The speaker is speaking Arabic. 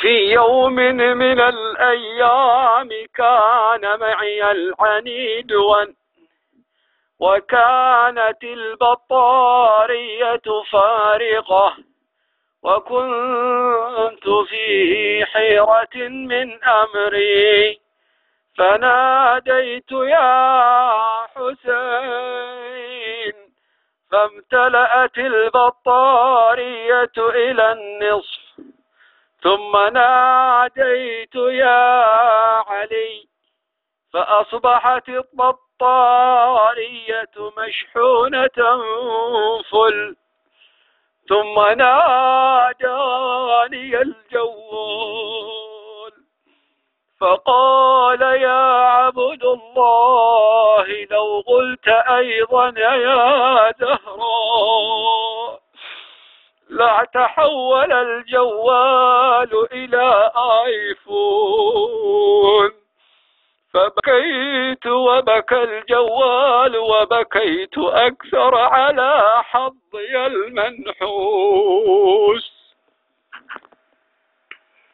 في يوم من الأيام كان معي العنيد وكانت البطارية فارغة، وكنت في حيرة من أمري، فناديت يا حسين، فامتلأت البطارية إلى النصف، ثم ناديت يا علي، فأصبحت البطارية مشحونة فل، ثم ناداني الجوال فقال يا عبد الله لو قلت أيضا يا زهراء لا تحول الجوال إلى آيفون. فبكيت وبكى الجوال وبكيت أكثر على حظي المنحوس.